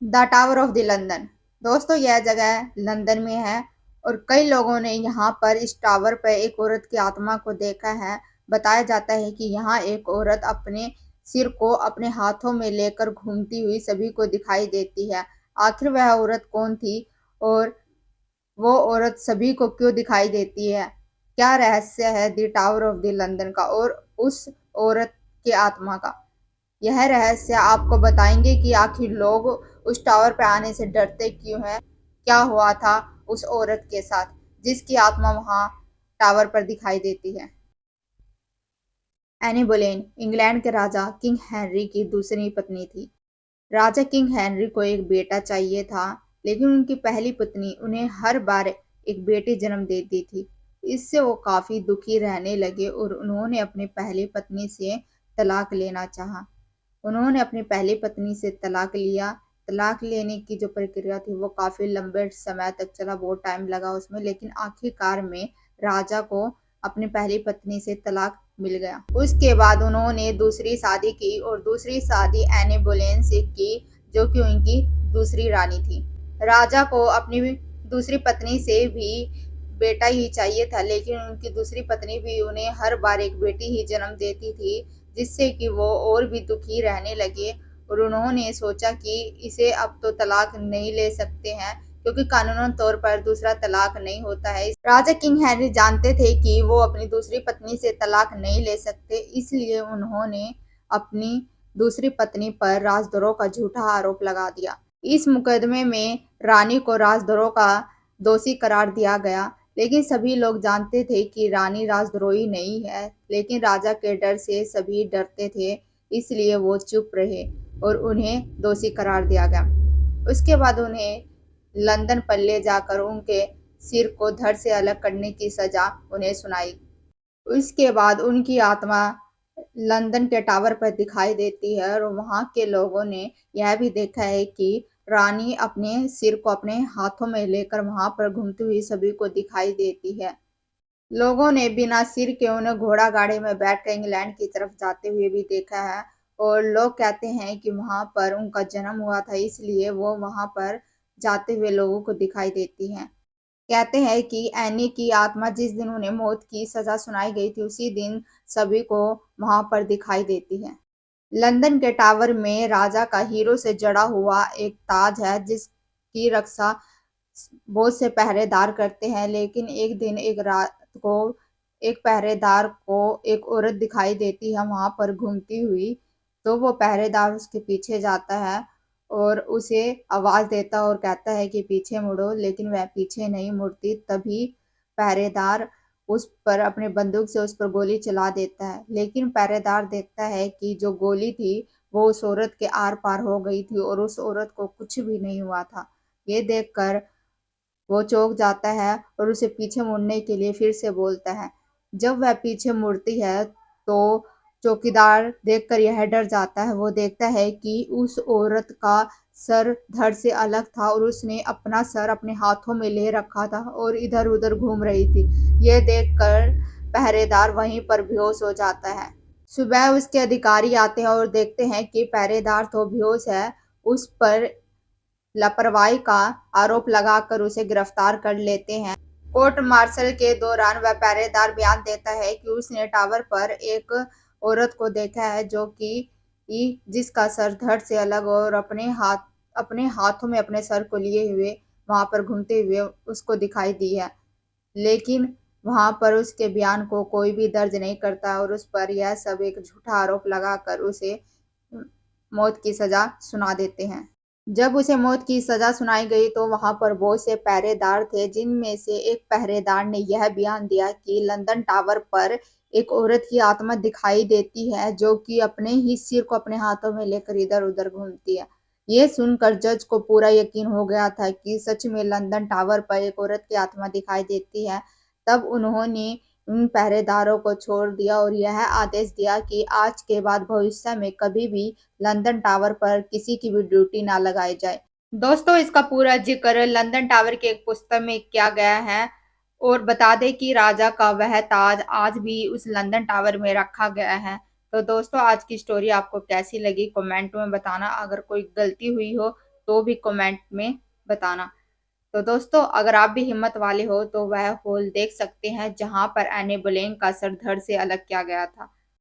The tower of the London. दोस्तों यह जगह लंदन में है और कई लोगों ने यहाँ पर इस टावर पर एक औरत की आत्मा को देखा है। बताया जाता है कि यहाँ एक औरत अपने सिर को अपने हाथों में लेकर घूमती हुई सभी को दिखाई देती है। आखिर वह औरत कौन थी और वो औरत सभी को क्यों दिखाई देती है? क्या रहस्य है the tower of the London का और उस औरत की आत्मा का? यह रहस्य आपको बताएंगे कि आखिर लोग उस टावर पर आने से डरते क्यों हैं, क्या हुआ था उस औरत के साथ जिसकी आत्मा वहां टावर पर दिखाई देती है। एनी बोलेन इंग्लैंड के राजा किंग हेनरी की दूसरी पत्नी थी। राजा किंग हेनरी को एक बेटा चाहिए था, लेकिन उनकी पहली पत्नी उन्हें हर बार एक बेटी जन्म देती थी। इससे वो काफी दुखी रहने लगे और उन्होंने अपनी पहली पत्नी से तलाक लेना चाहा। उन्होंने अपनी पहली पत्नी से तलाक लिया। तलाक लेने की जो प्रक्रिया थी वो काफी लंबे समय तक चला, बहुत टाइम लगा उसमें, लेकिन आखिरकार में राजा को अपनी पहली पत्नी से तलाक मिल गया। उसके बाद उन्होंने दूसरी शादी की और दूसरी शादी एनी बोलेन से की, जो कि उनकी दूसरी रानी थी। राजा को अपनी दूसरी पत्नी से भी बेटा ही चाहिए था, लेकिन उनकी दूसरी पत्नी भी उन्हें हर बार एक बेटी ही जन्म देती थी, जिससे कि वो और भी दुखी रहने लगे और उन्होंने सोचा कि इसे अब तो तलाक नहीं ले सकते हैं, क्योंकि कानूनन तौर पर दूसरा तलाक नहीं होता है। राजा किंग हेनरी जानते थे कि वो अपनी दूसरी पत्नी से तलाक नहीं ले सकते, इसलिए उन्होंने अपनी दूसरी पत्नी पर राजद्रोह का झूठा आरोप लगा दिया। इस मुकदमे में रानी को राजद्रोह का दोषी करार दिया गया, लेकिन सभी लोग जानते थे कि रानी राजद्रोही नहीं है, लेकिन राजा के डर से सभी डरते थे, इसलिए वो चुप रहे और उन्हें दोषी करार दिया गया। उसके बाद उन्हें लंदन पर ले जाकर उनके सिर को धड़ से अलग करने की सजा उन्हें सुनाई। उसके बाद उनकी आत्मा लंदन के टावर पर दिखाई देती है और वहां के लोगों ने यह भी देखा है कि रानी अपने सिर को अपने हाथों में लेकर वहां पर घूमती हुई सभी को दिखाई देती है। लोगों ने बिना सिर के उन्हें घोड़ा गाड़ी में बैठकर इंग्लैंड की तरफ जाते हुए भी देखा है और लोग कहते हैं कि वहां पर उनका जन्म हुआ था, इसलिए वो वहां पर जाते हुए लोगों को दिखाई देती हैं। कहते हैं कि एनी की आत्मा जिस दिन उन्हें मौत की सजा सुनाई गई थी उसी दिन सभी को वहां पर दिखाई देती है। लंदन के टावर में राजा का हीरो से जड़ा हुआ एक ताज है, जिसकी रक्षा बहुत से पहरेदार करते हैं, लेकिन एक दिन एक रात को एक पहरेदार को एक औरत दिखाई देती है वहां पर घूमती हुई। तो वो पहरेदार उसके पीछे जाता है और उसे आवाज देता और कहता है कि पीछे मुड़ो, लेकिन वह पीछे नहीं मुड़ती। तभी पहरेदार उस पर अपने बंदूक से उस पर गोली चला देता है, लेकिन पहरेदार देखता है कि जो गोली थी वो उस औरत के आर पार हो गई थी और उस औरत को कुछ भी नहीं हुआ था। ये देखकर वो चौंक जाता है और उसे पीछे मुड़ने के लिए फिर से बोलता है। जब वह पीछे मुड़ती है तो चौकीदार देखकर यह डर जाता है। वो देखता है कि उस औरत का सर धड़ से अलग था और उसने अपना सर अपने हाथों में ले रखा था और इधर उधर घूम रही थी। यह देखकर पहरेदार वहीं पर बेहोश हो जाता है। सुबह उसके अधिकारी आते हैं और देखते हैं कि पहरेदार तो बेहोश है। उस पर लापरवाही का आरोप लगाकर उसे गिरफ्तार कर लेते हैं। कोर्ट मार्शल के दौरान वह पहरेदार बयान देता है कि उसने टावर पर एक औरत को देखा है, जो कि जिसका सर धड़ से अलग और अपने हाथों में अपने सर को लिए हुए वहां पर घूमते हुए उसको दिखाई दी है, लेकिन वहां पर उसके बयान को कोई भी दर्ज नहीं करता और उस पर यह सब एक झूठा आरोप लगाकर उसे मौत की सजा सुना देते हैं। जब उसे मौत की सजा सुनाई गई तो वहां पर बहुत से पहरेदार थे, जिनमें से एक पहरेदार ने यह बयान दिया कि लंदन टावर पर एक औरत की आत्मा दिखाई देती है, जो कि अपने ही सिर को अपने हाथों में लेकर इधर उधर घूमती है। ये सुनकर जज को पूरा यकीन हो गया था कि सच में लंदन टावर पर एक औरत की आत्मा दिखाई देती है। तब उन्होंने उन पहरेदारों को छोड़ दिया और यह आदेश दिया कि आज के बाद भविष्य में कभी भी लंदन टावर पर किसी की भी ड्यूटी ना लगाई जाए। दोस्तों इसका पूरा जिक्र लंदन टावर की एक पुस्तक में किया गया है और बता दें कि राजा का वह ताज आज भी उस लंदन टावर में रखा गया है। तो दोस्तों आज की स्टोरी आपको कैसी लगी कमेंट में बताना। अगर कोई गलती हुई हो तो भी कमेंट में बताना। तो दोस्तों अगर आप भी हिम्मत वाले हो तो वह होल देख सकते हैं जहां पर एनी बोलेंग का सर धड़ से अलग किया गया था।